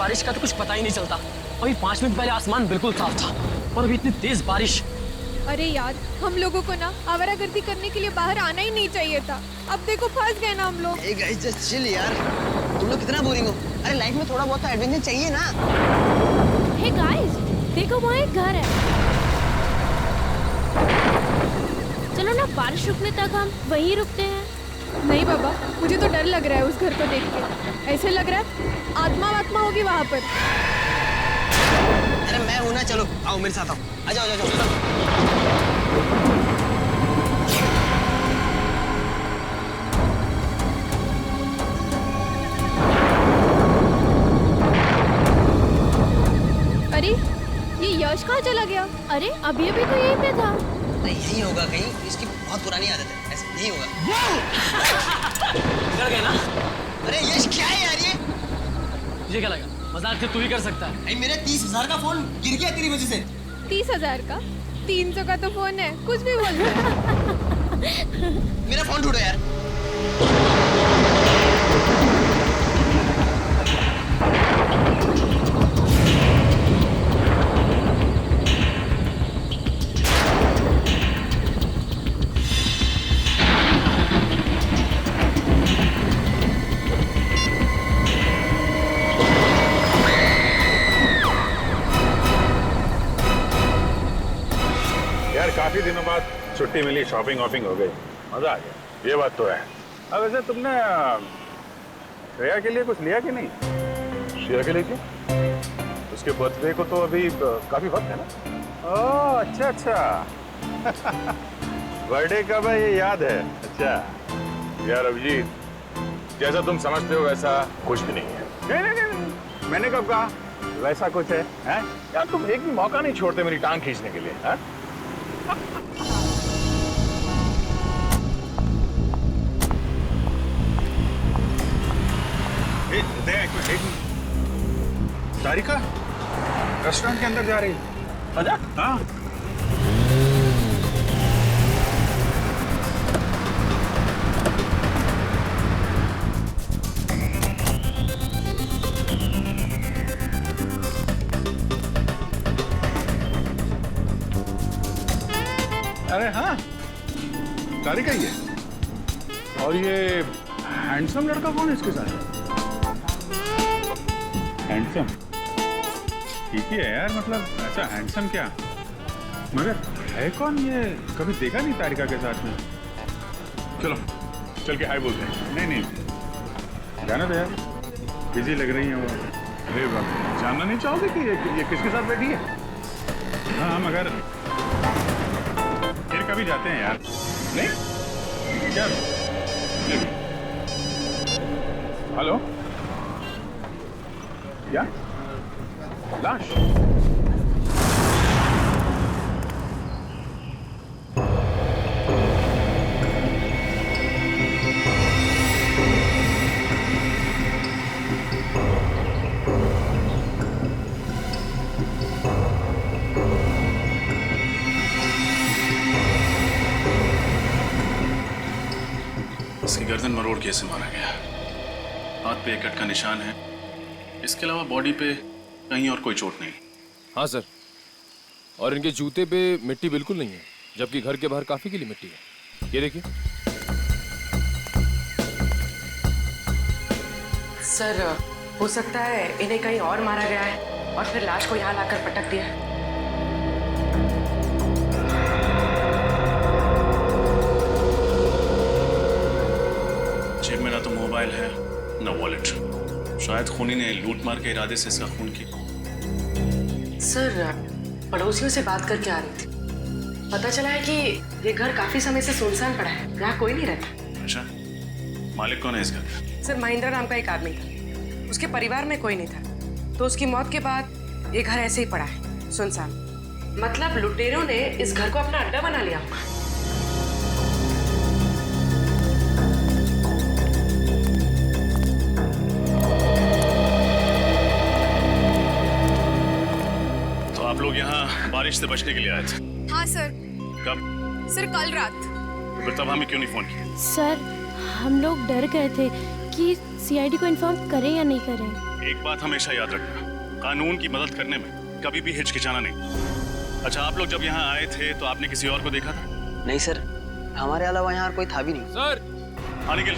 बारिश का तो कुछ पता ही नहीं चलता। अभी 5 मिनट पहले आसमान बिल्कुल साफ था और अभी इतनी तेज बारिश। अरे यार, हम लोगों को ना आवारागर्दी करने के लिए बाहर आना ही नहीं चाहिए था। अब देखो फंस गए ना हम लोग। Hey guys, just chill यार। तुम लोग कितना बोरिंग हो। अरे लाइफ में थोड़ा बहुत एडवेंचर चाहिए ना। हे गाइस, देखो वहाँ एक घर है। चलो ना, बारिश रुकने तक हम वहीं रुकते हैं। नहीं बाबा, मुझे तो डर लग रहा है उस घर को देख के। ऐसे लग रहा है आत्मा होगी वहाँ पर। अरे मैं हूं ना, चलो आओ मेरे साथ आओ। आ जाओ, जाओ। अरे ये यश कहाँ चला गया? अरे अभी तो यहीं पे था। नहीं यही होगा कहीं, इसकी बहुत पुरानी आदत है, ऐसे नहीं होगा। डर गए ना? अरे यश क्या है यार ये? तुझे क्या लगा मजाक से तू ही कर सकता है? भाई मेरा 30,000 का फोन गिर गया तेरी वजह से। 30,000 का? 300 का तो फोन है, कुछ भी बोल रहा है। मेरा फोन ढूंढो यार। यार काफी दिनों बाद छुट्टी मिली, शॉपिंग वॉपिंग हो गई, मजा आ गया। ये बात तो है। अब वैसे तुमने श्रेया के लिए कुछ लिया कि नहीं? श्रेया के लिए क्यों? उसके बर्थडे को तो अभी काफी वक्त है ना। ओह अच्छा बर्थडे कब है ये याद है? अच्छा यार अभिजीत, जैसा तुम समझते हो वैसा कुछ भी नहीं है। नहीं, मैंने कब कहा वैसा कुछ है, हैं? यार तुम एक भी मौका नहीं छोड़ते मेरी टांग खींचने के लिए, हैं? तारिका रेस्टोरेंट के अंदर जा रही है। आजा। हाँ अरे हाँ, तारिका ही है। और ये हैंडसम लड़का कौन है इसके साथ? हैंडसम ठीक ही है यार, मतलब ऐसा हैंडसम क्या, मगर है कौन ये? कभी देखा नहीं तारिका के साथ में। चलो चल के हाय बोलते हैं। नहीं नहीं जाना तो यार, बिजी लग रही है वो। अरे बाप, जानना नहीं चाहोगे कि ये किसके साथ बैठी है? हाँ मगर फिर कभी जाते हैं यार। नहीं क्या? हेलो, क्या लाश? इसकी गर्दन मरोड़ के ऐसे मारा गया। हाथ पे एक कट का निशान है, इसके अलावा बॉडी पे कहीं और कोई चोट नहीं। हाँ सर, और इनके जूते पे मिट्टी बिल्कुल नहीं है, जबकि घर के बाहर काफी गीली मिट्टी है। ये देखिए। सर, हो सकता है इन्हें कहीं और मारा गया है और फिर लाश को यहाँ लाकर पटक दिया है। जेब में ना तो मोबाइल है ना वॉलेट। शायद खूनी ने लूट मार के इरादे से इसका खून किया। सर, पड़ोसियों से बात करके आ रही थी, पता चला है कि ये घर काफी समय से सुनसान पड़ा है, यहाँ कोई नहीं रहता। अच्छा, मालिक कौन है इस घर का? सर, महेंद्र नाम का एक आदमी था, उसके परिवार में कोई नहीं था, तो उसकी मौत के बाद ये घर ऐसे ही पड़ा है सुनसान। मतलब लुटेरों ने इस घर को अपना अड्डा बना लिया होगा। आप लोग यहाँ बारिश से बचने के लिए आए थे? हाँ सर। कब? सर कल रात। तो फिर तब हमें क्यों नहीं फोन किया? सर, हम लोग डर गए थे ये सीआईडी को इन्फॉर्म करें या नहीं करें? एक बात हमेशा याद रखना, कानून की मदद करने में कभी भी हिचकिचाना नहीं। अच्छा, आप लोग जब यहाँ आए थे तो आपने किसी और को देखा था? नहीं सर, हमारे अलावा यहाँ कोई था भी नहीं। सर हाँ निखिल,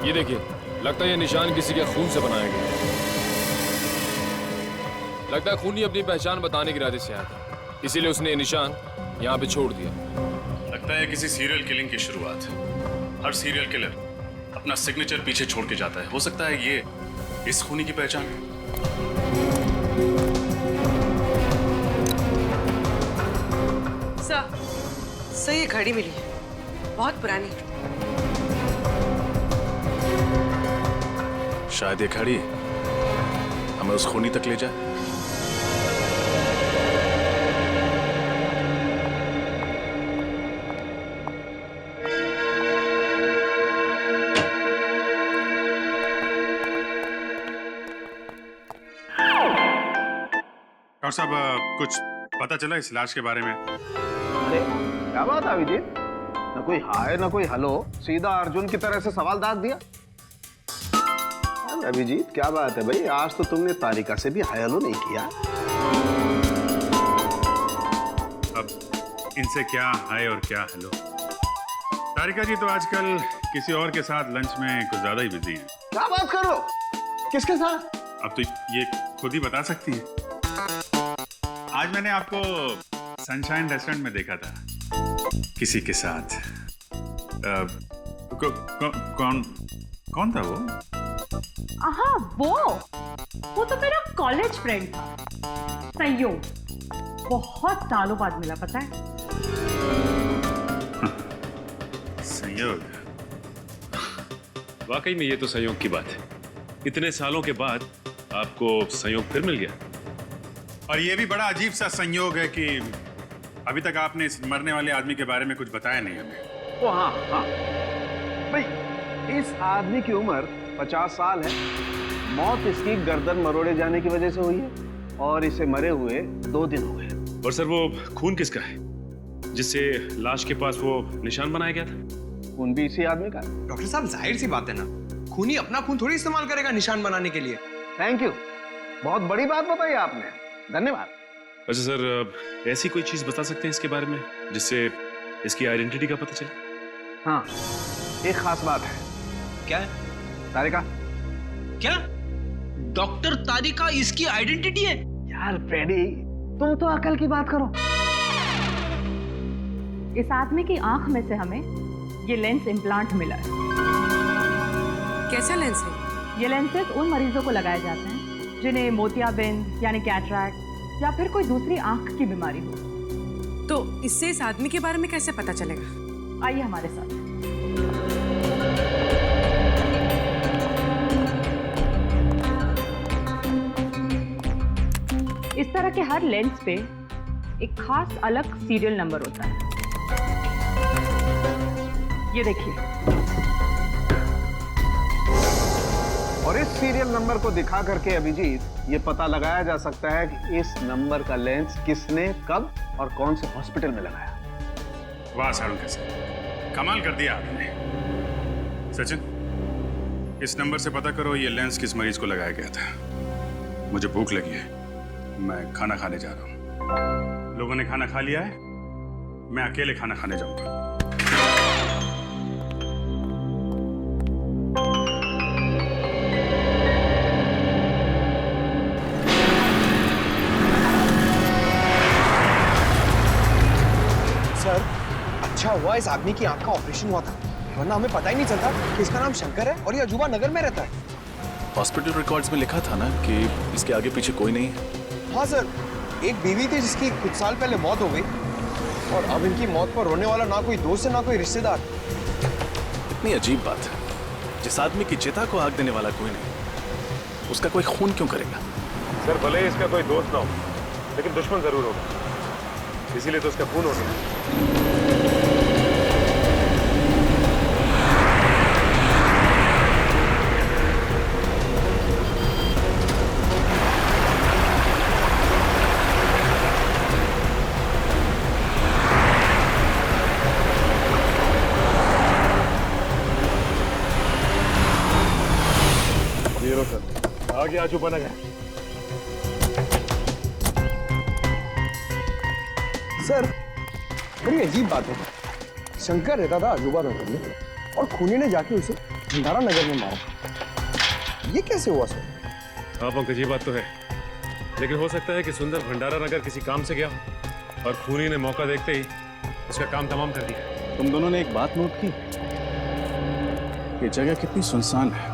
ये देखिए, लगता है ये निशान किसी के खून से बनाया गया। लगता है खूनी अपनी पहचान बताने के इरादे से आया था, इसीलिए उसने ये निशान यहाँ पे छोड़ दिया। लगता है किसी सीरियल किलिंग की शुरुआत। हर सीरियल किलर अपना सिग्नेचर पीछे छोड़ के जाता है। हो सकता है ये इस खूनी की पहचान है। सर ये घड़ी मिली है, बहुत पुरानी। शायद ये घड़ी हमें उस खूनी तक ले जाए। डॉक्टर साहब, कुछ पता चला इस लाश के बारे में? अरे क्या बात है अभिजीत, न कोई हाय न कोई हेलो, सीधा अर्जुन की तरह से सवाल दाग दिया। अभिजीत क्या बात है भाई, आज तो तुमने तारिका से भी हाय हेलो नहीं किया। अब इनसे क्या हाय और क्या हेलो। तारिका जी तो आजकल किसी और के साथ लंच में कुछ ज्यादा ही बिजी हैं। क्या बात करो, किसके साथ? अब तो ये खुद ही बता सकती हैं। आज मैंने आपको सनशाइन रेस्टोरेंट में देखा था किसी के साथ। कौन था वो? हाँ, वो तो मेरा कॉलेज फ्रेंड था, संयोग। बहुत सालों बाद मिला, पता है? संयोग? वाकई में ये तो संयोग की बात है। इतने सालों के बाद आपको संयोग फिर मिल गया। और ये भी बड़ा अजीब सा संयोग है कि अभी तक आपने इस मरने वाले आदमी के बारे में कुछ बताया नहीं हमें। ओ हाँ हाँ भाई, इस आदमी की उम्र 50 साल है। मौत इसकी गर्दन मरोड़े जाने की वजह से हुई है और इसे मरे हुए 2 दिन हो गए। और सर, वो खून किसका है जिससे लाश के पास वो निशान बनाया गया था? खून भी इसी आदमी का। डॉक्टर साहब, जाहिर सी बात है ना, खूनी अपना खून थोड़ी इस्तेमाल करेगा निशान बनाने के लिए। थैंक यू, बहुत बड़ी बात बताई आपने, धन्यवाद। अच्छा सर, ऐसी कोई चीज बता सकते हैं इसके बारे में जिससे इसकी आइडेंटिटी का पता चले? हाँ, एक खास बात है। क्या है? तारिका। क्या? डॉक्टर तारिका इसकी आइडेंटिटी है? यार फ्रेडी, तुम तो अकल की बात करो। इस आदमी की आंख में से हमें ये लेंस इम्प्लांट मिला है। कैसा लेंस है? ये लेंसेज उन मरीजों को लगाए जाते हैं जिन्हें मोतियाबिंद यानी कैटरैक्ट या फिर कोई दूसरी आंख की बीमारी हो। तो इससे इस आदमी के बारे में कैसे पता चलेगा? आइए हमारे साथ। इस तरह के हर लेंस पे एक खास अलग सीरियल नंबर होता है। ये देखिए। और इस सीरियल नंबर को दिखा करके अभिजीत ये पता लगाया जा सकता है कि इस नंबर का लेंस किसने, कब और कौन से हॉस्पिटल में लगाया। वाह सारुण सर, कमाल कर दिया आपने। सचिन, इस नंबर से पता करो ये लेंस किस मरीज को लगाया गया था। मुझे भूख लगी है, मैं खाना खाने जा रहा हूँ। लोगों ने खाना खा लिया है, मैं अकेले खाना खाने जाऊंगा। सर, अच्छा हुआ इस आदमी की आंख का ऑपरेशन हुआ था, वरना हमें पता ही नहीं चलता कि इसका नाम शंकर है और ये अजूबा नगर में रहता है। हॉस्पिटल रिकॉर्ड्स में लिखा था ना कि इसके आगे पीछे कोई नहीं है। हाँ सर, एक बीवी थी जिसकी कुछ साल पहले मौत हो गई और अब इनकी मौत पर रोने वाला ना कोई दोस्त है ना कोई रिश्तेदार। इतनी अजीब बात है, जिस आदमी की चिता को आग देने वाला कोई नहीं, उसका कोई खून क्यों करेगा? सर, भले इसका कोई दोस्त ना हो, लेकिन दुश्मन जरूर होगा, इसीलिए तो उसका खून हो गया। अजूबा नगर। सर बड़ी अजीब बात है, शंकर रहता था अजूबा नगर में और खूनी ने जाके उसे भंडारा नगर में मारा। ये कैसे हुआ सर? हाँ पंकज, ये बात तो है, लेकिन हो सकता है कि सुंदर भंडारा नगर किसी काम से गया हो और खूनी ने मौका देखते ही उसका काम तमाम कर दिया। तुम दोनों ने एक बात नोट की, ये जगह कितनी सुनसान है,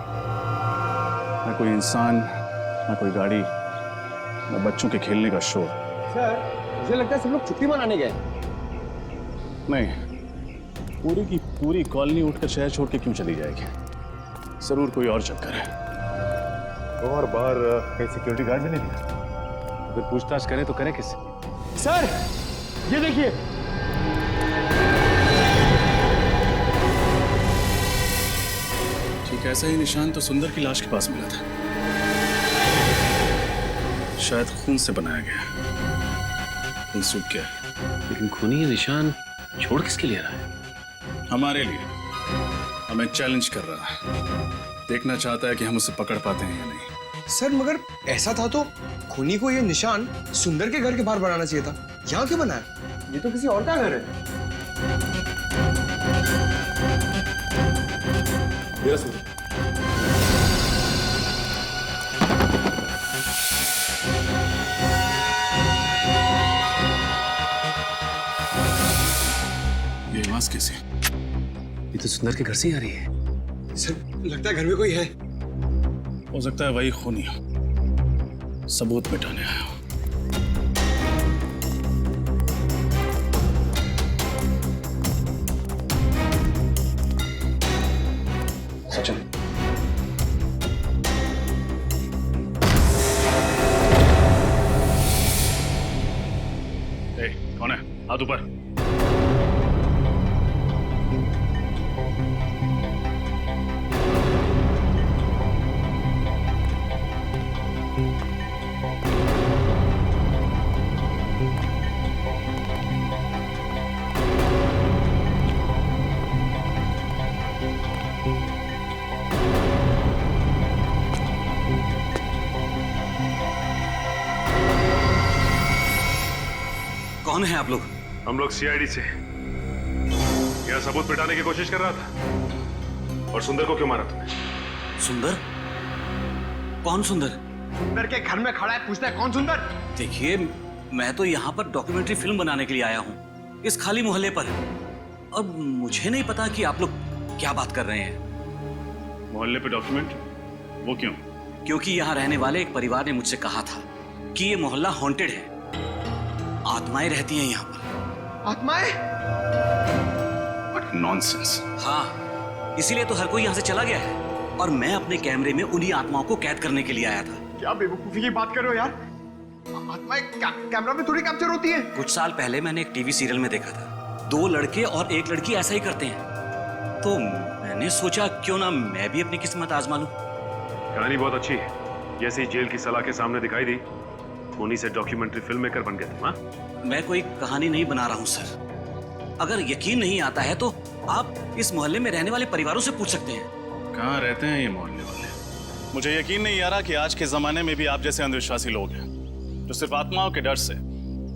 ना कोई इंसान, ना कोई गाड़ी, ना बच्चों के खेलने का शोर। सर मुझे लगता है सब लोग छुट्टी मनाने गए। नहीं, पूरी की पूरी कॉलोनी उठकर शहर छोड़ के क्यों चली जाएगी? जरूर कोई और चक्कर है। और बाहर कहीं सिक्योरिटी गार्ड भी नहीं दिखा, अगर पूछताछ करें तो करें किससे? सर ये देखिए, ठीक ऐसा ही निशान तो सुंदर की लाश के पास मिला था, शायद खून से बनाया गया, खून सूख गया। लेकिन खूनी ये निशान छोड़ किसके लिए रहा है? हमारे लिए, हमें चैलेंज कर रहा है, देखना चाहता है कि हम उसे पकड़ पाते हैं या नहीं। सर मगर ऐसा था तो खूनी को ये निशान सुंदर के घर के बाहर बनाना चाहिए था, यहाँ क्यों बनाया? ये तो किसी और का घर है। मेरा सुंदर, ये आवाज कैसे? ये तो सुंदर के घर से ही आ रही है। सर लगता है घर में कोई है। हो सकता है वही खूनी हो, सबूत मिटाने आया हो। सचिन, कौन है? हाथ ऊपर। कौन है आप लोग? हम लोग सीआईडी से। यह सबूत मिटाने की कोशिश कर रहा था। और सुंदर को क्यों मारा तुमने? सुंदर? कौन सुंदर? सुंदर के घर में खड़ा है, पूछता है कौन सुंदर? देखिए, मैं तो यहाँ पर डॉक्यूमेंट्री फिल्म बनाने के लिए आया हूँ, इस खाली मोहल्ले पर, और मुझे नहीं पता कि आप लोग क्या बात कर रहे हैं। मोहल्ले पे डॉक्यूमेंट? वो क्यों? क्योंकि यहाँ रहने वाले एक परिवार ने मुझसे कहा था कि ये मोहल्ला हॉन्टेड है, आत्माएं रहती हैं यहाँ पर। आत्माएं? What nonsense। हाँ, इसीलिए तो हर कोई यहाँ से चला गया है, और मैं अपने कैमरे में उन्हीं आत्माओं को कैद करने के लिए आया था। क्या बेवकूफी की बात कर रहे हो यार? आत्माएं कैमरा में थोड़ी कैप्चर होती है। कुछ साल पहले मैंने एक टीवी सीरियल में देखा था, 2 लड़के और 1 लड़की ऐसा ही करते हैं, तो मैंने सोचा क्यों ना मैं भी अपनी किस्मत आजमा लूं। कहानी बहुत अच्छी है, जैसे ही जेल की सलाह के सामने दिखाई दी, खूनी से डॉक्यूमेंट्री फिल्म मेकर बन गया था। मैं कोई कहानी नहीं बना रहा हूँ सर, अगर यकीन नहीं आता है तो आप इस मोहल्ले में रहने वाले परिवारों से पूछ सकते हैं। कहाँ रहते हैं ये मोहल्ले वाले? मुझे यकीन नहीं आ रहा कि आज के जमाने में भी आप जैसे अंधविश्वासी लोग हैं जो सिर्फ आत्माओं के डर से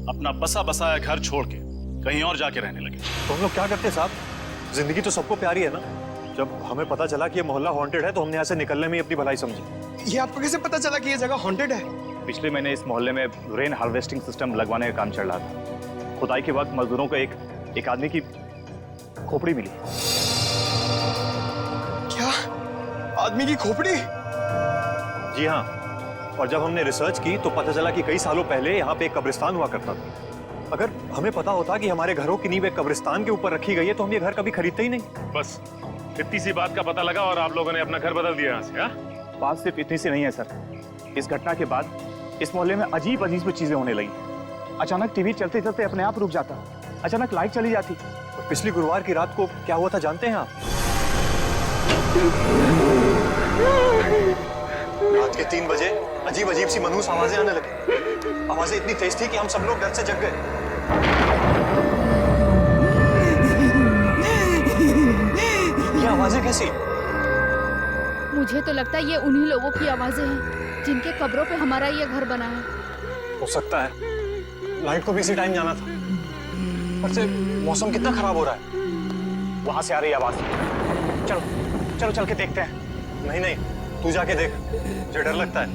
अपना बसा बसाया घर छोड़ के कहीं और जाके रहने लगे। तो हम लोग क्या करते साहब? जिंदगी तो सबको प्यारी है ना। जब हमें पता चला कि ये मोहल्ला हॉन्टेड है तो हमने यहाँ से निकलने में ही अपनी भलाई समझी। ये आपको कैसे पता चला कि ये जगह हॉन्टेड है? पिछले महीने इस मोहल्ले में रेन हार्वेस्टिंग सिस्टम लगवाने का काम चल रहा था। खुदाई के वक्त मजदूरों को एक आदमी की खोपड़ी मिली। क्या? आदमी की खोपड़ी? जी हाँ, और जब हमने रिसर्च की तो पता चला कि कई सालों पहले यहाँ पे एक कब्रिस्तान हुआ करता था। अगर हमें पता होता कि हमारे घरों की नींव एक कब्रिस्तान के ऊपर रखी गई है तो हम ये घर कभी खरीदते ही नहीं। बस इतनी सी बात का पता लगा और आप लोगों ने अपना घर बदल दिया यहाँ से। हाँ? बात सिर्फ इतनी सी नहीं है सर। इस घटना के बाद इस मोहल्ले में अजीब अजीब चीजें होने लगी। अचानक टीवी चलते चलते अपने आप रुक जाता, अचानक लाइट चली जाती। और पिछली गुरुवार की रात को क्या हुआ था जानते हैं आप? रात के 3 बजे अजीब अजीब सी मनहूस आवाजें आने लगी। आवाजें इतनी तेज थी कि हम सब लोग डर से जग गए। ये आवाजें कैसी? मुझे तो लगता है ये उन्हीं लोगों की आवाजें हैं जिनके कब्रों पे हमारा ये घर बना है। हो सकता है लाइट को भी इसी टाइम जाना था। पर से मौसम कितना खराब हो रहा है। वहां से आ रही आवाज। चलो चलो चल के देखते हैं। नहीं नहीं, तू जाके देख, मुझे डर लगता है।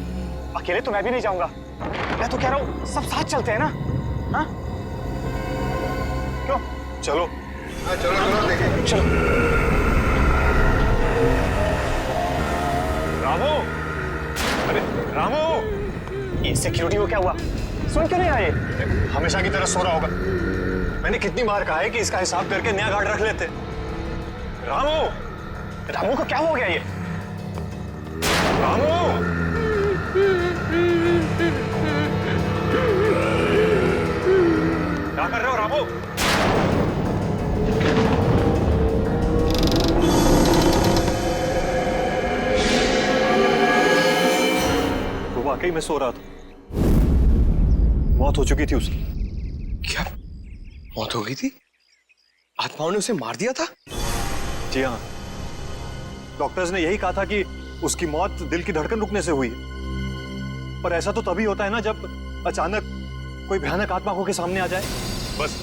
अकेले तो मैं भी नहीं जाऊंगा। मैं तो कह रहा हूँ सब साथ चलते हैं ना। हाँ क्यों? चलो चलो चलो देखें। चलो। रामू, अरे रामू, ये सिक्योरिटी को क्या हुआ? सुन क्यों नहीं आए? हमेशा की तरह सो रहा होगा। मैंने कितनी बार कहा है कि इसका हिसाब करके नया गार्ड रख लेते। रामू, रामू को क्या हो गया ये? रामू, क्या कर रहे हो रामू? वो वाकई में सो रहा था। मौत हो चुकी थी उसकी। क्या मौत हो गई थी? आत्माओं ने उसे मार दिया था? जी हाँ, डॉक्टर्स ने यही कहा था कि उसकी मौत दिल की धड़कन रुकने से हुई है। पर ऐसा तो तभी होता है ना जब अचानक कोई भयानक आत्मा होकर सामने आ जाए। बस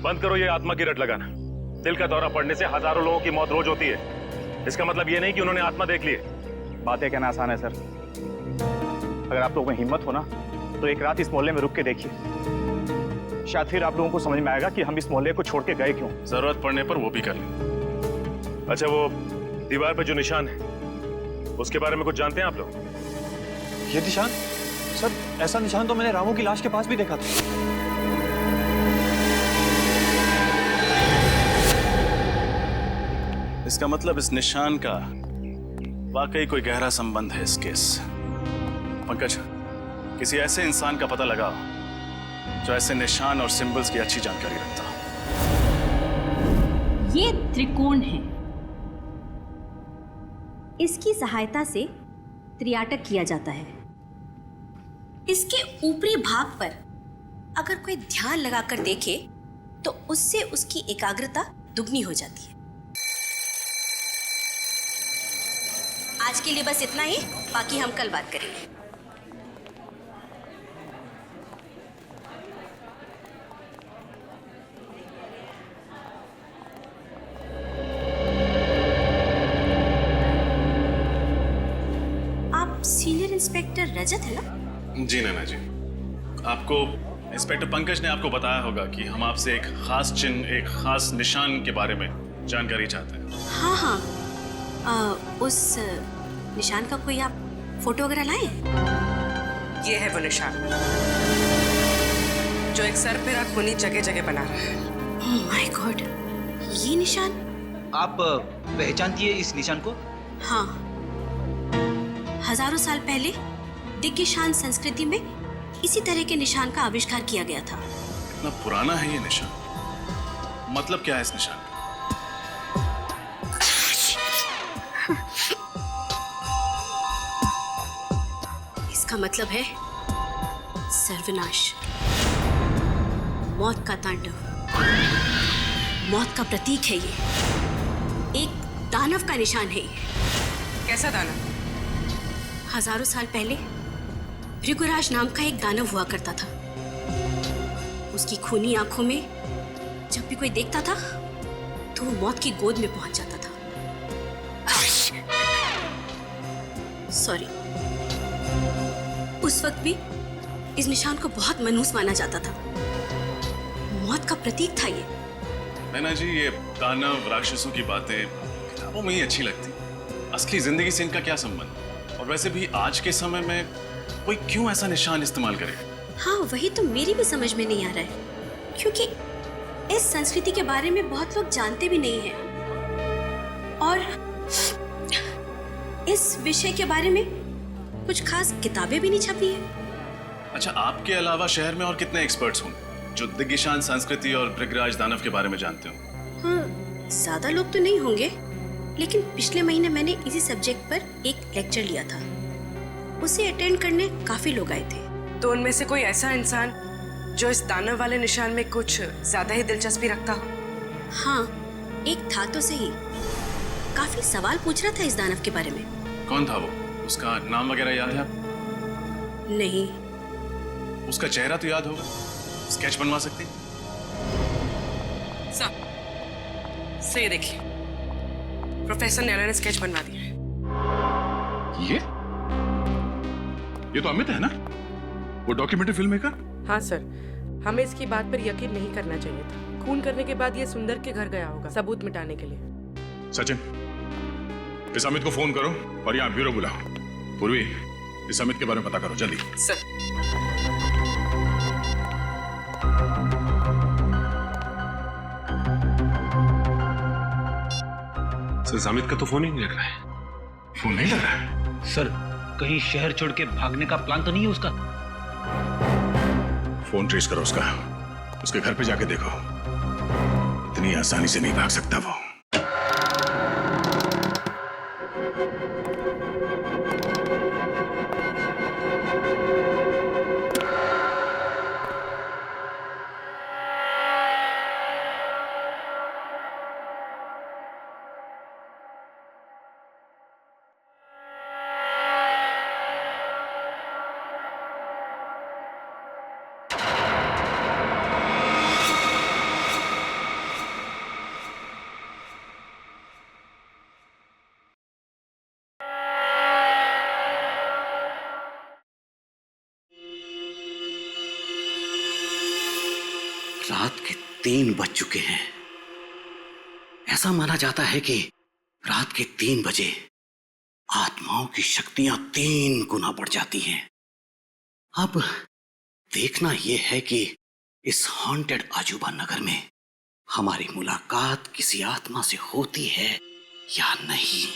बंद करो ये आत्मा की रट लगाना। दिल का दौरा पड़ने से हजारों लोगों की मौत रोज होती है। इसका मतलब ये नहीं कि उन्होंने आत्मा देख ली है। बातें कहना आसान है सर। अगर आप लोगों में हिम्मत हो ना तो एक रात इस मोहल्ले में रुक के देखिए। शायद फिर आप लोगों को समझ में आएगा कि हम इस मोहल्ले को छोड़ के गए क्यों। जरूरत पड़ने पर वो भी कर लें। अच्छा, वो दीवार पे जो निशान है उसके बारे में कुछ जानते हैं आप लोग? ये निशान? सर, ऐसा निशान तो मैंने रामू की लाश के पास भी देखा था। इसका मतलब इस निशान का वाकई कोई गहरा संबंध है इस केस से। पंकज, किसी ऐसे इंसान का पता लगाओ जो ऐसे निशान और सिंबल्स की अच्छी जानकारी रखता हो। ये त्रिकोण है। इसकी सहायता से त्रियाटक किया जाता है। इसके ऊपरी भाग पर अगर कोई ध्यान लगाकर देखे तो उससे उसकी एकाग्रता दुगनी हो जाती है। आज के लिए बस इतना ही, बाकी हम कल बात करेंगे। आप सीनियर इंस्पेक्टर रजत है ना? जी नैना जी, आपको इंस्पेक्टर पंकज ने आपको बताया होगा कि हम आपसे एक खास चिन्ह, एक खास निशान के बारे में जानकारी चाहते हैं। हाँ हाँ, उस निशान का कोई आप फोटो वगैरह लाए? ये है वो निशान जो एक सर पे रख खूनी जगह जगह बना रहा है। ओह माय गॉड, ये निशान? आप पहचानती है इस निशान को? हाँ, हजारों साल पहले दिग्गिशान संस्कृति में इसी तरह के निशान का आविष्कार किया गया था। इतना पुराना है ये निशान? मतलब क्या है इस निशान का? इसका मतलब है सर्वनाश, मौत का तांडव, मौत का प्रतीक है ये। एक दानव का निशान है ये। कैसा दानव? हजारों साल पहले भृगुराज नाम का एक दानव हुआ करता था। उसकी खूनी आंखों में जब भी कोई देखता था तो वो मौत की गोद में पहुंच जाता था। सॉरी। उस वक्त भी इस निशान को बहुत मनहूस माना जाता था। मौत का प्रतीक था ये। नैना जी, ये दानव राक्षसों की बातें किताबों में ही अच्छी लगती, असली जिंदगी से इनका क्या संबंध? और वैसे भी आज के समय में कोई क्यों ऐसा निशान इस्तेमाल करे? हाँ, वही तो मेरी भी समझ में नहीं आ रहा है, क्योंकि इस संस्कृति के बारे में बहुत लोग जानते भी नहीं हैं और इस विषय के बारे में कुछ खास किताबें भी नहीं छपी है। अच्छा, आपके अलावा शहर में और कितने एक्सपर्ट्स होंगे जो दिग्गिशान संस्कृति और भृगराज दानव के बारे में जानते हो? हाँ, ज्यादा लोग तो नहीं होंगे, लेकिन पिछले महीने मैंने इसी सब्जेक्ट पर एक लेक्चर लिया था। उसे अटेंड करने काफी लोग आए थे। तो उनमें से कोई ऐसा इंसान जो इस दानव वाले निशान में कुछ ज्यादा ही दिलचस्पी रखता हो? हाँ, एक था तो सही। काफी सवाल पूछ रहा था इस दानव के बारे में। कौन था वो? उसका नाम वगैरह याद है आप? नहीं। उसका चेहरा तो याद होगा, स्केच बनवा सकते? सर, से देखिए, प्रोफेसर नैना ने स्केच बनवा दिया है। ये तो अमित है ना, वो डॉक्यूमेंट्री फिल्म मेकर? हाँ सर, हमें इसकी बात पर यकीन नहीं करना चाहिए था। खून करने के बाद ये सुंदर के घर गया होगा सबूत मिटाने के लिए। सचिन, इस अमित को फोन करो और यहाँ ब्यूरो बुलाओ। पूर्वी, इस अमित के बारे में पता करो जल्दी। सर। सर, अमित का तो फोन ही नहीं लग रहा है। फोन नहीं लग रहा है? सर, कहीं शहर छोड़ के भागने का प्लान तो नहीं है उसका? फोन ट्रेस करो उसका, उसके घर पे जाके देखो। इतनी आसानी से नहीं भाग सकता वो। रात के 3 बज चुके हैं। ऐसा माना जाता है कि रात के 3 बजे आत्माओं की शक्तियां 3 गुना बढ़ जाती हैं। अब देखना यह है कि इस हॉन्टेड अजूबा नगर में हमारी मुलाकात किसी आत्मा से होती है या नहीं।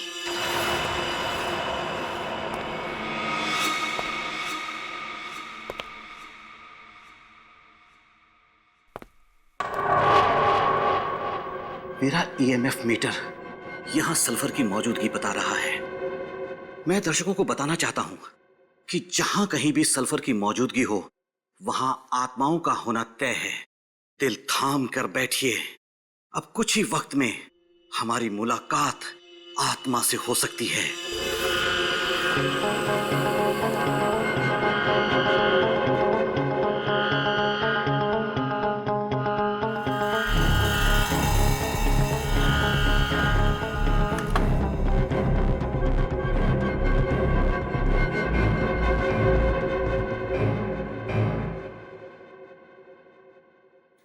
मेरा ईएमएफ मीटर यहां सल्फर की मौजूदगी बता रहा है। मैं दर्शकों को बताना चाहता हूं कि जहां कहीं भी सल्फर की मौजूदगी हो, वहां आत्माओं का होना तय है। दिल थाम कर बैठिए, अब कुछ ही वक्त में हमारी मुलाकात आत्मा से हो सकती है।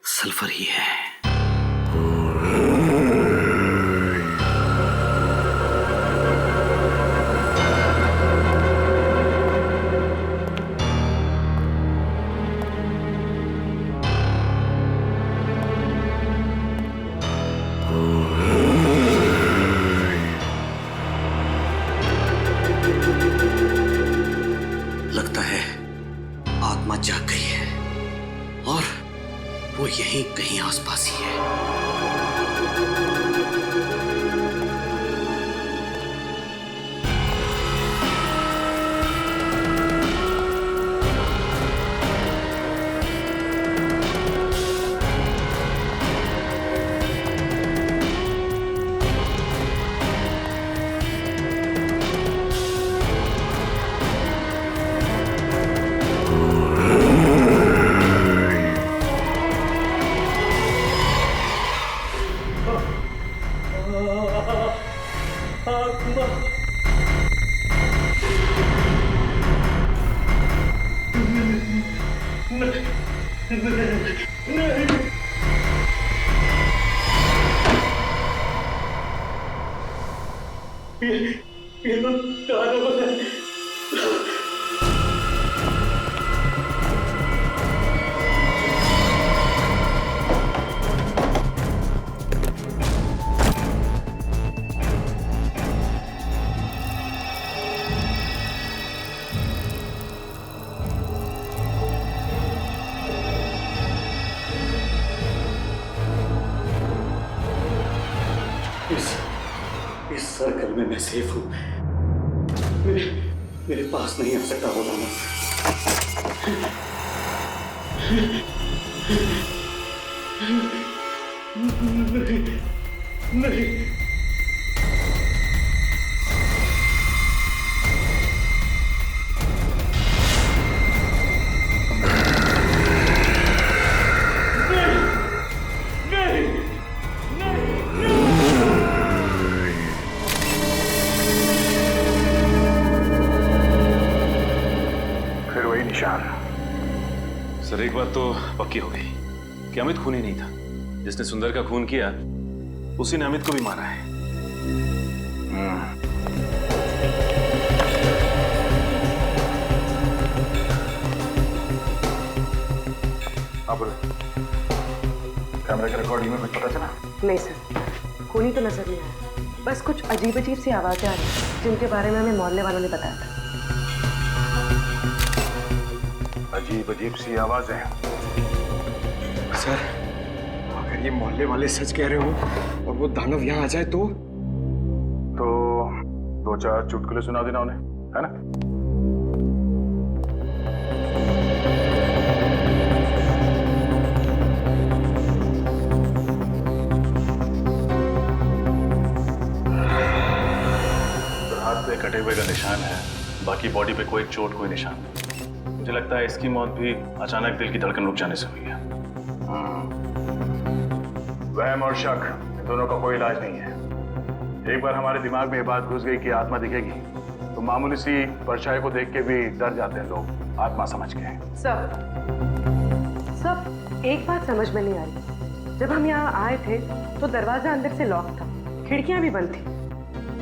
सल्फर ही है। लगता है आत्मा जाग गई है और वो यहीं कहीं आसपास ही है। इस सर्कल में मैं सेफ हूं। मेरे पास नहीं आ सकता वो दानव। नहीं। वही निशान। सर एक बात तो पक्की हो गई कि अमित खूनी नहीं था। जिसने सुंदर का खून किया उसी ने अमित को भी मारा है। कैमरे के रिकॉर्डिंग में कुछ पता चला? नहीं सर, खूनी तो नजर नहीं आया। बस कुछ अजीब अजीब सी आवाजें आ रही जिनके बारे में हमें मोहल्ले वालों ने बताया था। अजीब अजीब सी आवाजें। सर, अगर ये मोहल्ले वाले सच कह रहे हो और वो दानव यहाँ आ जाए तो 2-4 चुटकुले सुना देना उन्हें, है ना? हाथ पे कटे हुए का निशान है, बाकी बॉडी पे कोई चोट कोई निशान नहीं। मुझे लगता है इसकी मौत भी अचानक दिल की धड़कन रुक जाने से हुई है। वहम और शक इन दोनों का कोई इलाज नहीं है। एक बार हमारे दिमाग में ये बात घुस गई कि आत्मा दिखेगी तो मामूली सी परछाई को देख के भी डर जाते हैं लोग, आत्मा समझ के। सब एक बात समझ में नहीं आ रही। जब हम यहाँ आए थे तो दरवाजा अंदर से लॉक था, खिड़कियां भी बंद थी,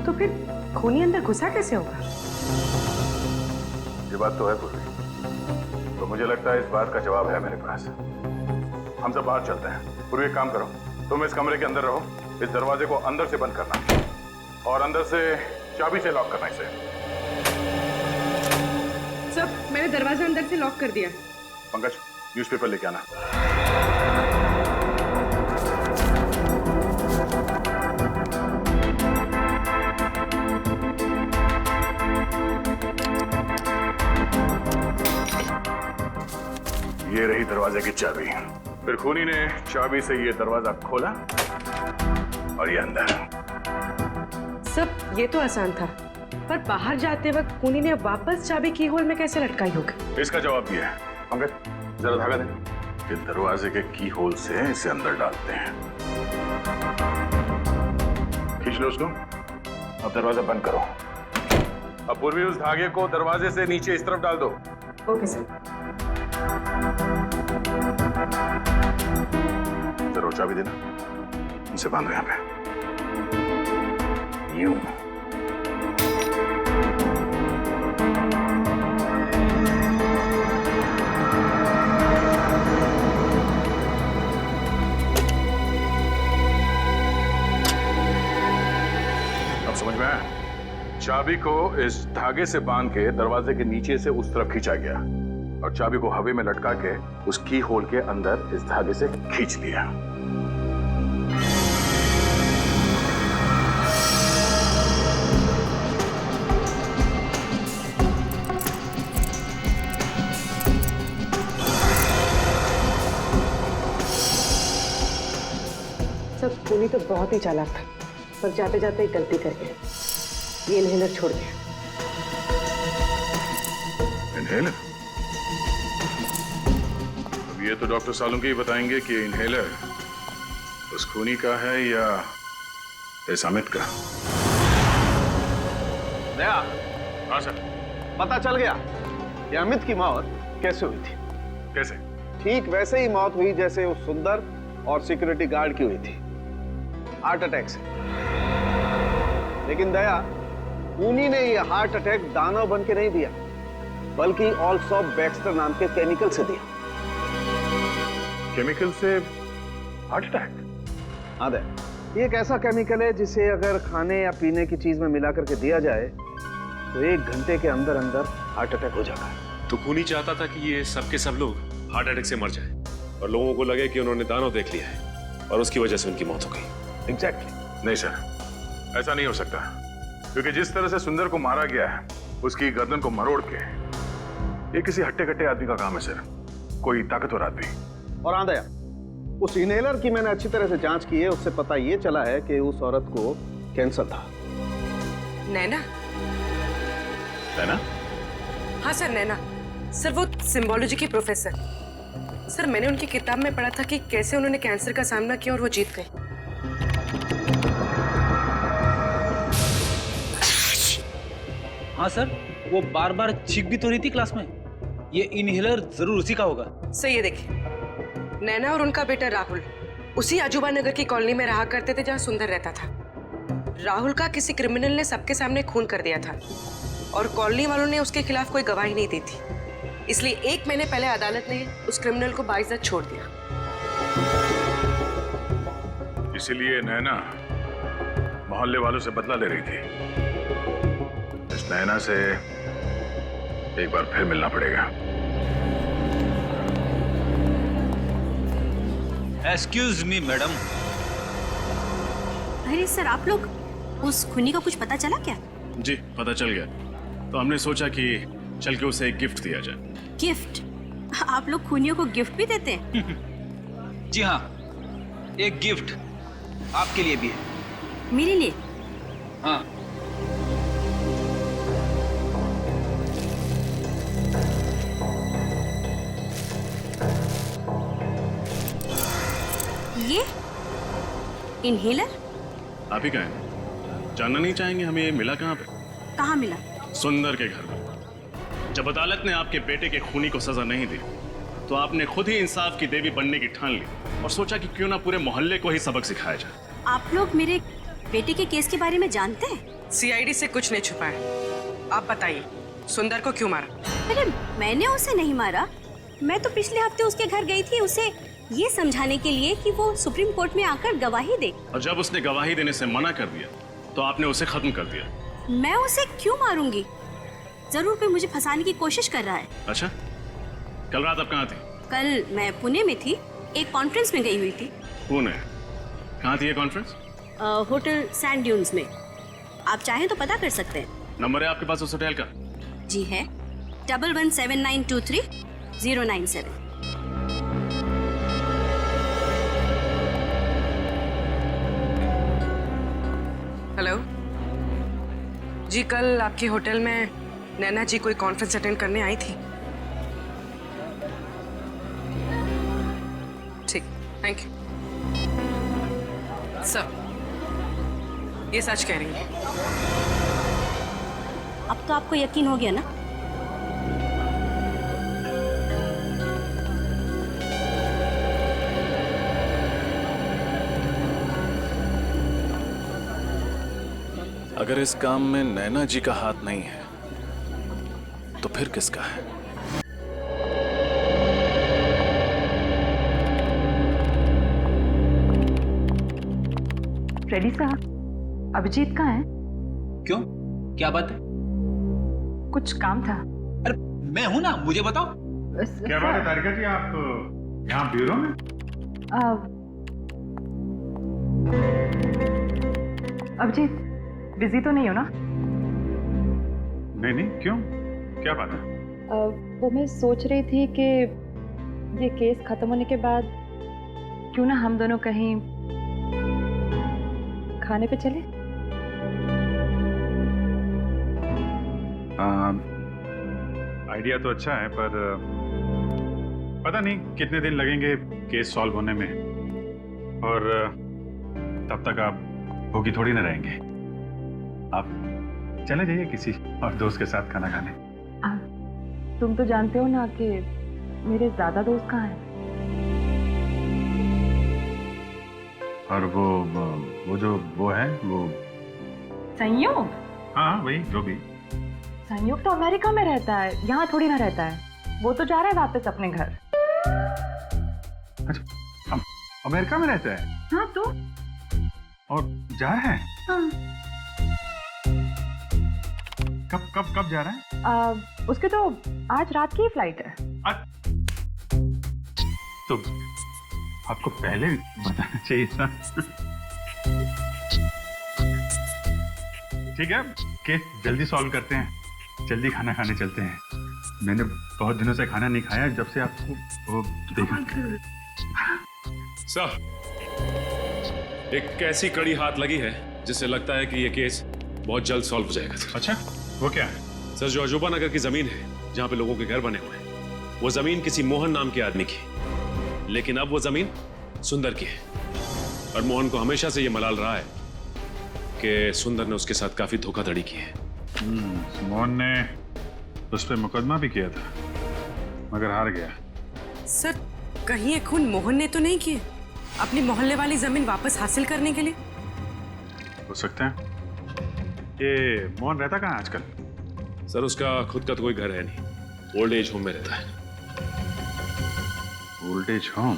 तो फिर खूनी अंदर घुसा कैसे होगा? ये बात तो है पूर्वी, तो मुझे लगता है इस बात का जवाब है मेरे पास। हम सब बाहर चलते हैं। पूर्वी एक काम करो, तुम इस कमरे के अंदर रहो, इस दरवाजे को अंदर से बंद करना और अंदर से चाबी से लॉक करना इसे। सब, मैंने दरवाजा अंदर से लॉक कर दिया। पंकज, न्यूज़पेपर लेके आना। ये रही दरवाजे की चाबी। फिर खूनी ने चाबी से ये दरवाजा खोला और ये अंदर। सब ये तो आसान था, पर बाहर जाते वक्त खूनी ने वापस चाबी की होल में कैसे लटकाई होगी? इसका जवाब दिया है। पंकज, जरा धागा दे। कि दरवाजे के की होल से इसे अंदर डालते हैं। खींच लो उसको। अब दरवाजा बंद करो। अब पूर्वी उस धागे को दरवाजे से नीचे इस तरफ डाल दो। Okay sir. जरूर चाबी देना। इसे बांधो यहाँ पे। यूं। अब समझ में आया? चाबी को इस धागे से बांध के दरवाजे के नीचे से उस तरफ खींचा गया और चाबी को हवा में लटका के उस की होल के अंदर इस धागे से खींच लिया। सब, खूनी तो बहुत ही चालाक था, पर जाते जाते एक गलती कर गया। ये इनहेलर छोड़ गया। इनहेलर? अब ये तो डॉक्टर सालुंके ही बताएंगे कि इनहेलर उस खूनी का है या इस अमित का। दया। हाँ सर। पता चल गया कि अमित की मौत कैसे हुई थी। कैसे? ठीक वैसे ही मौत हुई जैसे उस सुंदर और सिक्योरिटी गार्ड की हुई थी, हार्ट अटैक से। लेकिन दया, खूनी ने यह हार्ट अटैक दानव बन के नहीं दिया, बल्कि ऑल्सो बैक्स्टर नाम के केमिकल से दिया। केमिकल से हार्ट अटैक? हाँ दया, ये एक ऐसा केमिकल है जिसे अगर खाने या पीने की चीज में मिला करके दिया जाए तो 1 घंटे के अंदर अंदर हार्ट अटैक हो जाता है। तो खूनी चाहता था कि ये सब के सब लोग हार्ट अटैक से मर जाए और लोगों को लगे कि उन्होंने दानव देख लिया है और उसकी वजह से उनकी मौत हो गई। एग्जैक्टली। नहीं सर, ऐसा नहीं हो सकता, क्योंकि जिस तरह से सुंदर को मारा गया है, उसकी गर्दन को मरोड़ के, ये किसी हट्टे कट्टे आदमी का काम है सर, कोई ताकतवर आदमी। और हाँ दया, उस इनहेलर की मैंने अच्छी तरह से जांच की है, उससे पता ये चला है कि उस औरत को कैंसर था। नैना? नैना? हाँ सर, नैना। सर, वो सिम्बोलॉजी की प्रोफेसर। सर, मैंने उनकी किताब में पढ़ा था कि कैसे उन्होंने कैंसर का सामना किया और वो जीत गए। हाँ सर, वो बार बार चीख भी तो रही थी क्लास में। ये इनहेलर जरूर उसी का होगा। सही है, देखिए नैना और उनका बेटा राहुल उसी अजूबा नगर की कॉलोनी में रहा करते थे जहाँ सुंदर रहता था। राहुल का किसी क्रिमिनल ने सबके सामने खून कर दिया था और कॉलोनी वालों ने उसके खिलाफ कोई गवाही नहीं दी थी, इसलिए 1 महीने पहले अदालत ने उस क्रिमिनल को बाइज्जत छोड़ दिया। इसीलिए नैना मोहल्ले वालों से बदला ले रही थी। इस नैना से एक बार फिर मिलना पड़ेगा। Excuse me madam. अरे सर, आप लोग उस खूनी का कुछ पता चला क्या? जी पता चल गया, तो हमने सोचा कि चल के उसे एक गिफ्ट दिया जाए। गिफ्ट? आप लोग खूनियों को गिफ्ट भी देते हैं? जी हाँ, एक गिफ्ट आपके लिए भी है। मेरे लिए? हाँ। ये इनहेलर? आप ही कहें, जानना नहीं चाहेंगे हमें ये मिला कहाँ पे? कहाँ मिला? सुंदर के घर में। जब अदालत ने आपके बेटे के खूनी को सजा नहीं दी तो आपने खुद ही इंसाफ की देवी बनने की ठान ली और सोचा कि क्यों ना पूरे मोहल्ले को ही सबक सिखाया जाए। आप लोग मेरे बेटे के केस के बारे में जानते हैं? सीआईडी से कुछ नहीं छुपा है। आप बताइए, सुंदर को क्यों मारा? अरे मैंने उसे नहीं मारा। मैं तो पिछले हफ्ते उसके घर गई थी उसे ये समझाने के लिए कि वो सुप्रीम कोर्ट में आकर गवाही दे। और जब उसने गवाही देने से मना कर दिया तो आपने उसे खत्म कर दिया। मैं उसे क्यों मारूंगी? जरूर कोई मुझे फंसाने की कोशिश कर रहा है। अच्छा, कल रात आप कहाँ थी? कल मैं पुणे में थी, एक कॉन्फ्रेंस में गई हुई थी। पुणे? कहाँ थी ये कॉन्फ्रेंस? होटल सैंड ड्यून्स में। आप चाहें तो पता कर सकते हैं। नंबर है आपके पास उस होटल का? जी है, 117923 097। हेलो जी, कल आपके होटल में नैना जी कोई कॉन्फ्रेंस अटेंड करने आई थी। ठीक, थैंक यू सर। ये सच कह रही है? अब तो आपको यकीन हो गया ना? अगर इस काम में नैना जी का हाथ नहीं है तो फिर किसका है? रेडी साहब, अभिजीत कहाँ है? क्यों, क्या बात है? कुछ काम था। अरे मैं हूं ना, मुझे बताओ। क्या बात है तारिका जी, आप यहाँ ब्यूरो में? अभिजीत, बिजी तो नहीं हो ना? नहीं, क्यों? क्या बात है? वो मैं सोच रही थी कि ये केस खत्म होने के बाद क्यों ना हम दोनों कहीं खाने पे चले? आइडिया तो अच्छा है, पर पता नहीं कितने दिन लगेंगे केस सॉल्व होने में, और तब तक आप भूखी थोड़ी ना रहेंगे। आप चले जाइए किसी और दोस्त के साथ खाना खाने। तुम तो जानते हो ना कि मेरे ज्यादा दोस्त कहाँ हैं। और वो है वो संयोग? हाँ वही, जो भी। संयोग तो अमेरिका में रहता है, यहाँ थोड़ी ना रहता है। वो तो जा रहा है वापस अपने घर। अच्छा, अमेरिका में रहता है? हाँ तो? और जा रहा है? हाँ। कब जा रहा है? उसके तो आज रात की फ्लाइट है। तो आपको पहले बताना चाहिए था। ठीक है, केस जल्दी सॉल्व करते हैं, जल्दी खाना खाने चलते हैं। मैंने बहुत दिनों से खाना नहीं खाया जब से आपको वो देखा। सर, एक ऐसी कड़ी हाथ लगी है जिससे लगता है कि ये केस बहुत जल्द सॉल्व हो जाएगा। अच्छा, वो क्या है? सर, जो अजूबा नगर की जमीन है जहां पे लोगों के घर बने हुए हैं, वो जमीन किसी मोहन नाम के आदमी की, लेकिन अब वो जमीन सुंदर की है। और मोहन को हमेशा से ये मलाल रहा है कि सुंदर ने उसके साथ काफी धोखाधड़ी की है। मोहन ने उस पर मुकदमा भी किया था। मगर हार गया। सर कहीं ये खून मोहन ने तो नहीं किए अपनी मोहल्ले वाली जमीन वापस हासिल करने के लिए? हो सकता है। ये मोहन रहता कहाँ आजकल? सर उसका खुद का तो कोई घर है नहीं, ओल्ड एज होम में रहता है। Old age home?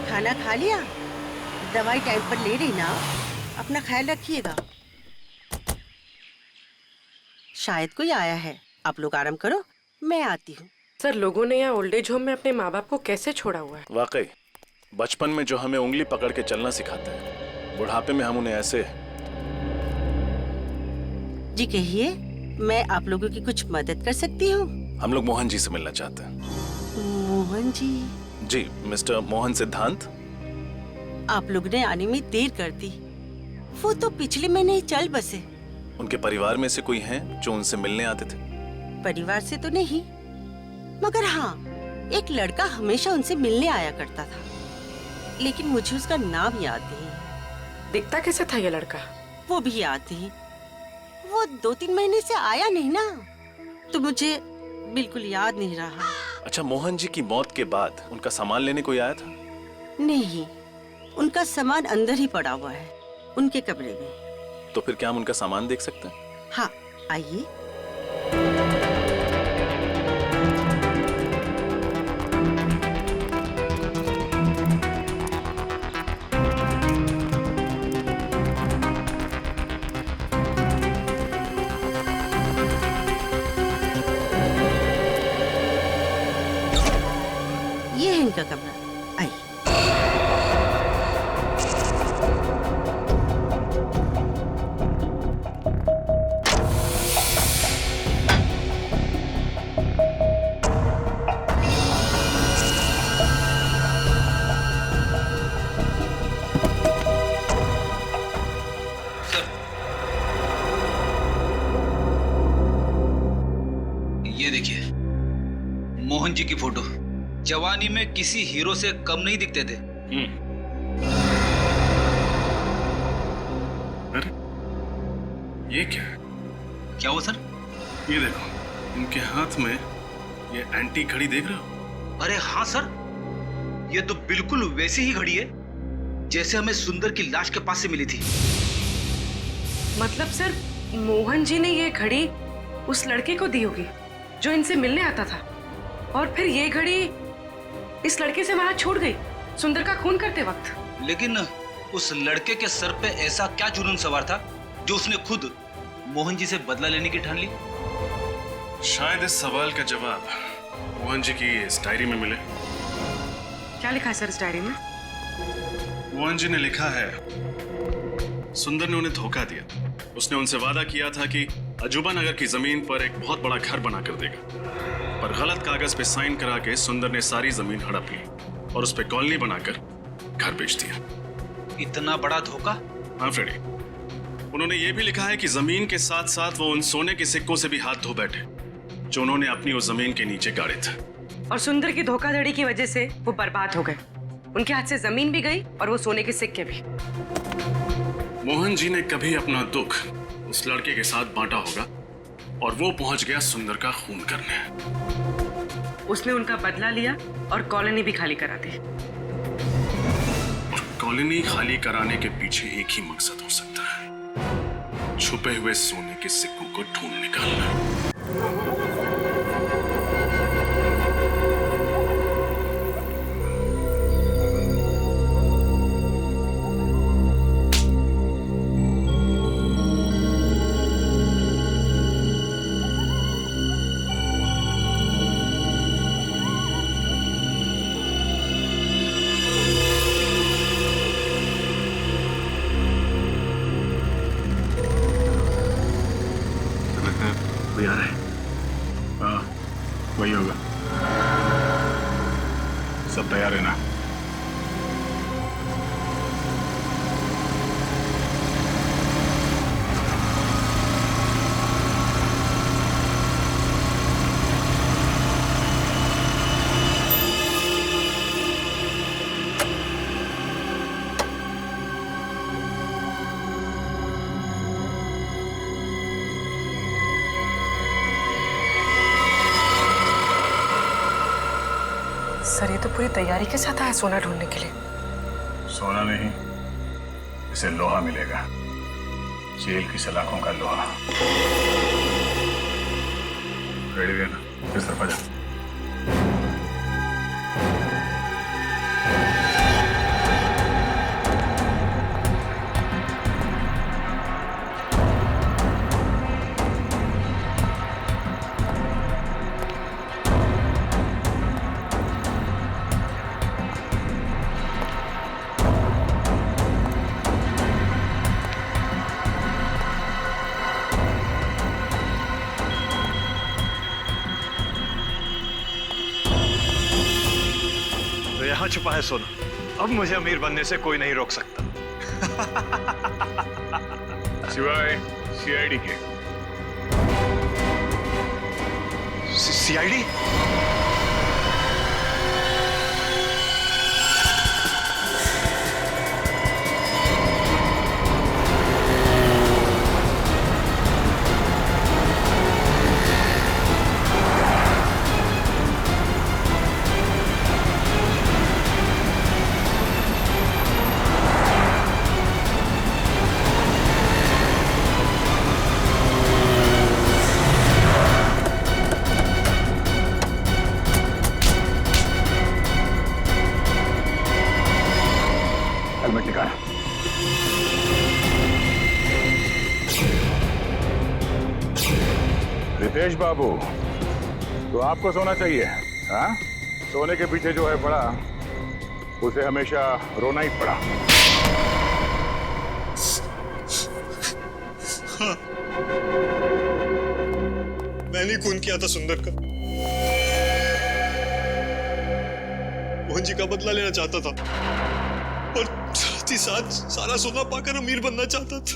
खाना खा लिया? दवाई टाइम पर ले रही ना? अपना ख्याल रखिएगा। शायद कोई आया है, आप लोग आराम करो, मैं आती हूँ। सर लोगों ने यहाँ ओल्ड एज होम में अपने माँ बाप को कैसे छोड़ा हुआ है? वाकई बचपन में जो हमें उंगली पकड़ के चलना सिखाते हैं, बुढ़ापे में हम उन्हें ऐसे। जी कहिए, मैं आप लोगों की कुछ मदद कर सकती हूँ? हम लोग मोहन जी से मिलना चाहते हैं। मोहन जी? जी, मिस्टर मोहन सिद्धांत। आप लोग ने आने में देर कर दी, वो तो पिछले महीने ही चल बसे। उनके परिवार में से कोई हैं जो उनसे मिलने आते थे? परिवार से तो नहीं, मगर हाँ, एक लड़का हमेशा उनसे मिलने आया करता था, लेकिन मुझे उसका नाम याद नहीं। दिखता कैसा था ये लड़का? वो भी याद नहीं, वो 2-3 महीने से आया नहीं ना, तो मुझे बिल्कुल याद नहीं रहा। अच्छा, मोहन जी की मौत के बाद उनका सामान लेने कोई आया था? नहीं, उनका सामान अंदर ही पड़ा हुआ है, उनके कमरे में। तो फिर क्या हम उनका सामान देख सकते हैं? हाँ, आइए। ये है इनका कमरा, आइए। ये देखिए, मोहन जी की फोटो। जवानी में किसी हीरो से कम नहीं दिखते थे। अरे ये क्या है? क्या हुआ सर? ये देखो, इनके हाथ में ये एंटी घड़ी देख रहे हो? अरे हाँ सर, ये तो बिल्कुल वैसी ही घड़ी है जैसे हमें सुंदर की लाश के पास से मिली थी। मतलब सर मोहन जी ने ये घड़ी उस लड़के को दी होगी जो इनसे मिलने आता था, और फिर ये घड़ी इस लड़के से वहां छूट गई सुंदर का खून करते वक्त। लेकिन उस लड़के के सर पे ऐसा क्या जुनून सवार था जो उसने खुद मोहन जी से बदला लेने की ठान ली? शायद इस सवाल का जवाब मोहन जी की इस डायरी में मिले। क्या लिखा है सर इस डायरी में? मोहन जी ने लिखा है, सुंदर ने उन्हें धोखा दिया। उसने उनसे वादा किया था कि अजूबा नगर की जमीन पर एक बहुत बड़ा घर बना कर देगा, पर गलत कागज पे साइन करा के सुंदर ने सारी जमीन हड़प ली और उस पे कॉलोनी बनाकर घर बेच दिया। इतना बड़ा धोखा? हाँ फ्रेडी, उन्होंने ये भी लिखा है कि जमीन के साथ साथ वो उन सोने के सिक्कों से भी हाथ धो बैठे जो उन्होंने अपनी उस जमीन के नीचे गाड़े थे। और सुंदर की धोखाधड़ी की वजह से वो बर्बाद हो गए। उनके हाथ से जमीन भी गई और वो सोने के सिक्के भी। मोहन जी ने कभी अपना दुख उस लड़के के साथ बांटा होगा और वो पहुंच गया सुंदर का खून करने। उसने उनका बदला लिया और कॉलोनी भी खाली करा दी। और कॉलोनी खाली कराने के पीछे एक ही मकसद हो सकता है, छुपे हुए सोने के सिक्कों को ढूंढ निकालना। कोई आ रहा है? हाँ, वही होगा। सब तैयार है ना? सर ये तो पूरी तैयारी के साथ आया सोना ढूंढने के लिए। सोना नहीं, इसे लोहा मिलेगा, जेल की सलाखों का लोहा। रेडी रहना, इस तरफ आ जा। यहाँ छुपा है सोना, अब मुझे अमीर बनने से कोई नहीं रोक सकता। सिवाय सीआईडी के। सीआईडी? हेलमेट निकाल। रितेश बाबू, तो आपको सोना चाहिए? हाँ, सोने के पीछे जो है पड़ा, उसे हमेशा रोना ही पड़ा। हाँ, मैंने खून किया था सुंदर का। मोहन जी का बदला लेना चाहता था और साथ ही साथ सारा सोना पाकर अमीर बनना चाहता था।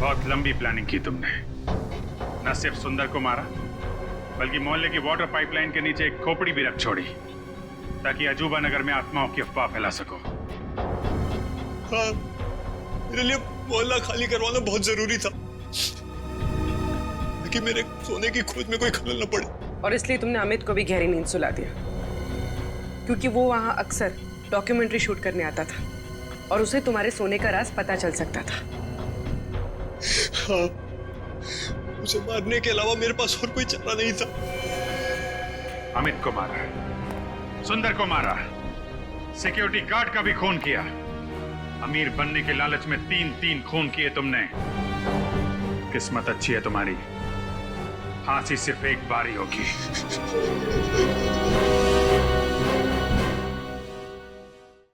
बहुत लंबी प्लानिंग की तुमने। न सिर्फ सुंदर को मारा, बल्कि मोहल्ले की वाटर पाइपलाइन के नीचे एक खोपड़ी भी रख छोड़ी, ताकि अजूबा नगर में आत्माओं की अफवाह फैला सको। हाँ, मेरे लिए मोहल्ला खाली करवाना बहुत जरूरी था, ताकि मेरे सोने की खोज में कोई खलल न पड़े। और इसलिए तुमने अमित को भी गहरी नींद सुला दिया, क्योंकि वो वहां अक्सर डॉक्यूमेंट्री शूट करने आता था और उसे तुम्हारे सोने का राज पता चल सकता था। हाँ, उसे मारने के अलावा मेरे पास और कोई चारा नहीं था। अमित को मारा, सुंदर को मारा, सिक्योरिटी गार्ड का भी खून किया। अमीर बनने के लालच में 3-3 खून किए तुमने। किस्मत अच्छी है तुम्हारी, फांसी सिर्फ एक बार ही होगी।